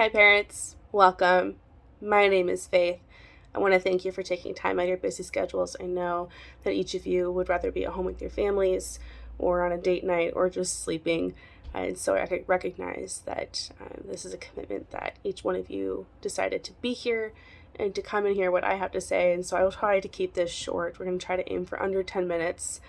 Hi parents, welcome. My name is Faith. I want to thank you for taking time out of your busy schedules. I know that each of you would rather be at home with your families or on a date night or just sleeping. And so I recognize that this is a commitment that each one of you decided to be here and to come and hear what I have to say. And so I will try to keep this short. We're going to try to aim for under 10 minutes.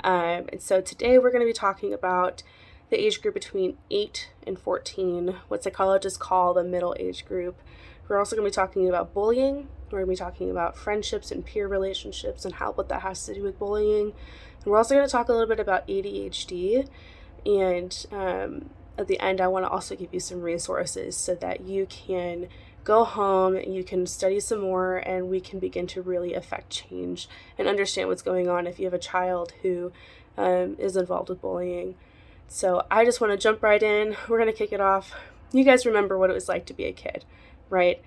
And so today we're going to be talking about the age group between 8 and 14, what psychologists call the middle age group. We're also going to be talking about bullying. We're going to be talking about friendships and peer relationships and what that has to do with bullying. And we're also going to talk a little bit about ADHD. And at the end, I want to also give you some resources so that you can go home, you can study some more, and we can begin to really affect change and understand what's going on if you have a child who is involved with bullying. So I just want to jump right in. We're going to kick it off. You guys remember what it was like to be a kid, right?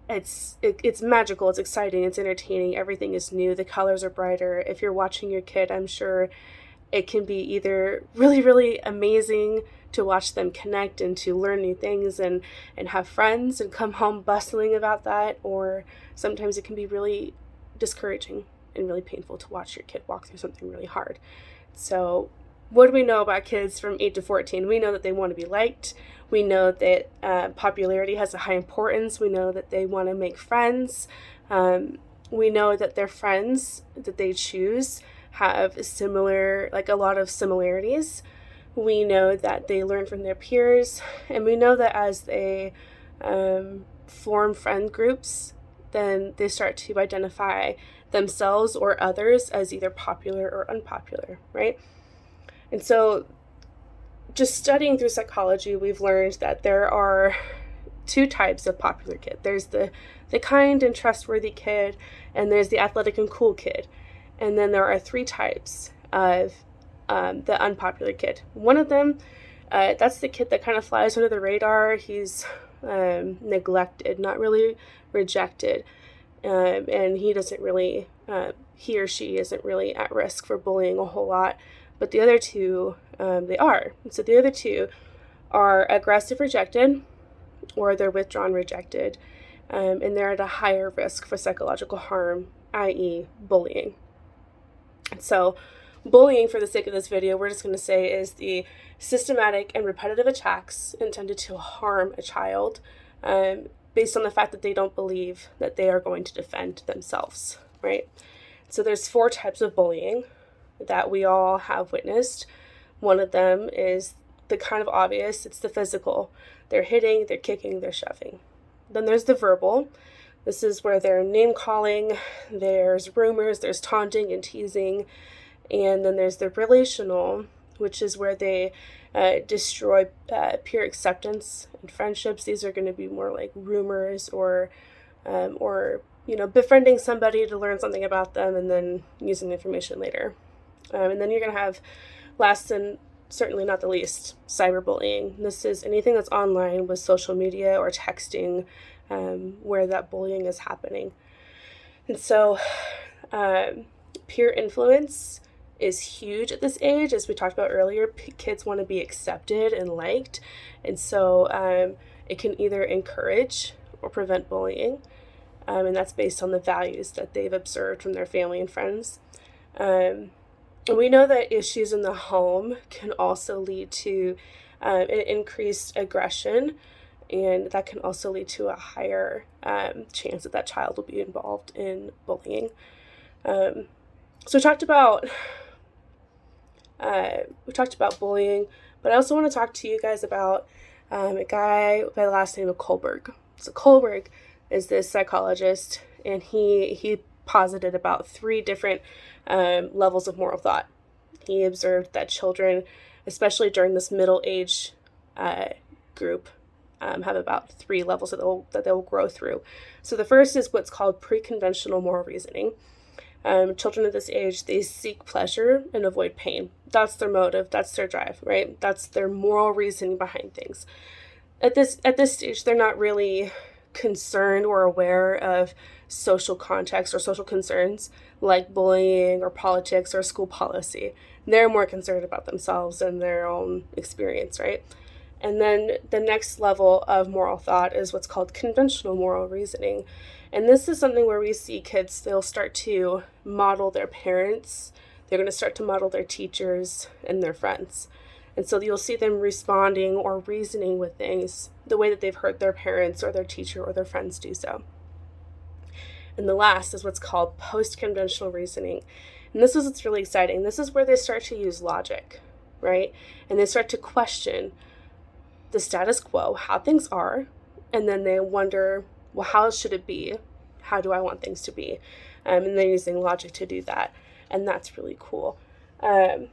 It's magical, it's exciting, it's entertaining, everything is new, the colors are brighter. If you're watching your kid, I'm sure it can be either really, really amazing to watch them connect and to learn new things and have friends and come home bustling about that, or sometimes it can be really discouraging and really painful to watch your kid walk through something really hard. So what do we know about kids from 8 to 14? We know that they want to be liked. We know that popularity has a high importance. We know that they want to make friends. We know that their friends that they choose have a lot of similarities. We know that they learn from their peers. And we know that as they form friend groups, then they start to identify themselves or others as either popular or unpopular, right? And so just studying through psychology, we've learned that there are two types of popular kid. There's the kind and trustworthy kid, and there's the athletic and cool kid. And then there are three types of the unpopular kid. One of them, that's the kid that kind of flies under the radar. He's neglected, not really rejected. And he or she isn't really at risk for bullying a whole lot. But the other two, they are. And so the other two are aggressive rejected, or they're withdrawn rejected, and they're at a higher risk for psychological harm, i.e. bullying. So bullying, for the sake of this video, we're just going to say is the systematic and repetitive attacks intended to harm a child based on the fact that they don't believe that they are going to defend themselves, right? So there's 4 types of bullying that we all have witnessed. One of them is the kind of obvious, it's the physical. They're hitting, they're kicking, they're shoving. Then there's the verbal. This is where they're name calling, there's rumors, there's taunting and teasing. And then there's the relational, which is where they destroy peer acceptance and friendships. These are going to be more like rumors or befriending somebody to learn something about them and then using the information later. And then you're going to have, last and certainly not the least, cyberbullying. This is anything that's online with social media or texting where that bullying is happening. And so peer influence is huge at this age. As we talked about earlier, kids want to be accepted and liked. And so it can either encourage or prevent bullying. And that's based on the values that they've observed from their family and friends. And we know that issues in the home can also lead to an increased aggression, and that can also lead to a higher chance that child will be involved in bullying. So we talked about bullying, but I also want to talk to you guys about a guy by the last name of Kohlberg. So Kohlberg is this psychologist, and he posited about 3 different levels of moral thought. He observed that children, especially during this middle age group, have about 3 levels that they'll grow through. So the first is what's called pre-conventional moral reasoning. Children at this age, they seek pleasure and avoid pain. That's their motive. That's their drive, right? That's their moral reasoning behind things. At this stage, they're not really concerned or aware of social context or social concerns like bullying or politics or school policy. They're more concerned about themselves and their own experience, right? And then the next level of moral thought is what's called conventional moral reasoning. And this is something where we see kids, they'll start to model their parents, they're going to start to model their teachers and their friends. And so you'll see them responding or reasoning with things the way that they've heard their parents or their teacher or their friends do so. And the last is what's called post-conventional reasoning. And this is what's really exciting. This is where they start to use logic, right? And they start to question the status quo, how things are, and then they wonder, well, how should it be? How do I want things to be? And they're using logic to do that, and that's really cool. And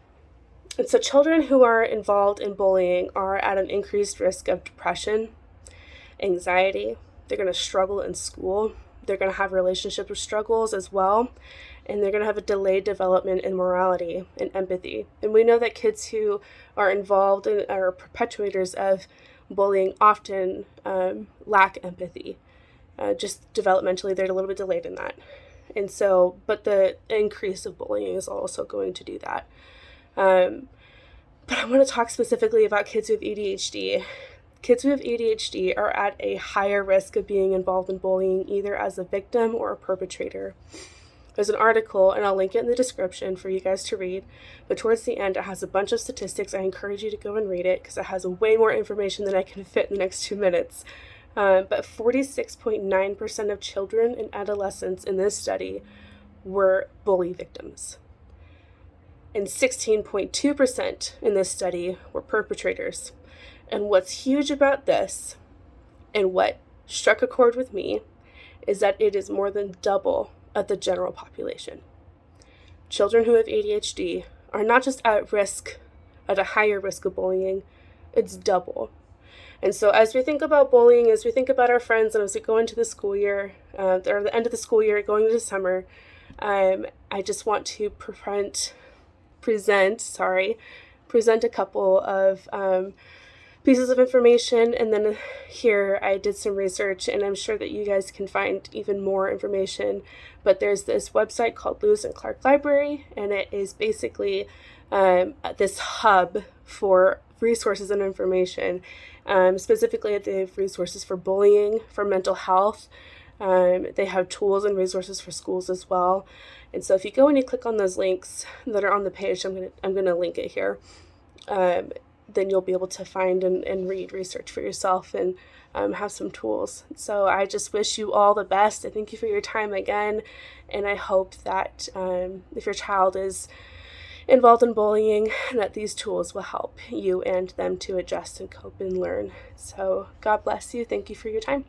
so children who are involved in bullying are at an increased risk of depression, anxiety. They're going to struggle in school. They're going to have relationship struggles as well. And they're going to have a delayed development in morality and empathy. And we know that kids who are involved in or perpetrators of bullying often lack empathy. Just developmentally, they're a little bit delayed in that. And so, but the increase of bullying is also going to do that. But I want to talk specifically about kids who have ADHD. Kids who have ADHD are at a higher risk of being involved in bullying, either as a victim or a perpetrator. There's an article, and I'll link it in the description for you guys to read, but towards the end, it has a bunch of statistics. I encourage you to go and read it because it has way more information than I can fit in the next 2 minutes. But 46.9% of children and adolescents in this study were bully victims. And 16.2% in this study were perpetrators. And what's huge about this, and what struck a chord with me, is that it is more than double of the general population. Children who have ADHD are not just at a higher risk of bullying, it's double. And so as we think about bullying, as we think about our friends, and as we go into the school year, or the end of the school year, going into summer, I just want to present a couple of pieces of information. And then here I did some research, and I'm sure that you guys can find even more information. But there's this website called Lewis and Clark Library, and it is basically this hub for resources and information. Specifically, they have resources for bullying, for mental health. They have tools and resources for schools as well. And so if you go and you click on those links that are on the page, I'm gonna link it here. Then you'll be able to find and read research for yourself and have some tools. So I just wish you all the best. I thank you for your time again. And I hope that if your child is involved in bullying, that these tools will help you and them to adjust and cope and learn. So God bless you. Thank you for your time.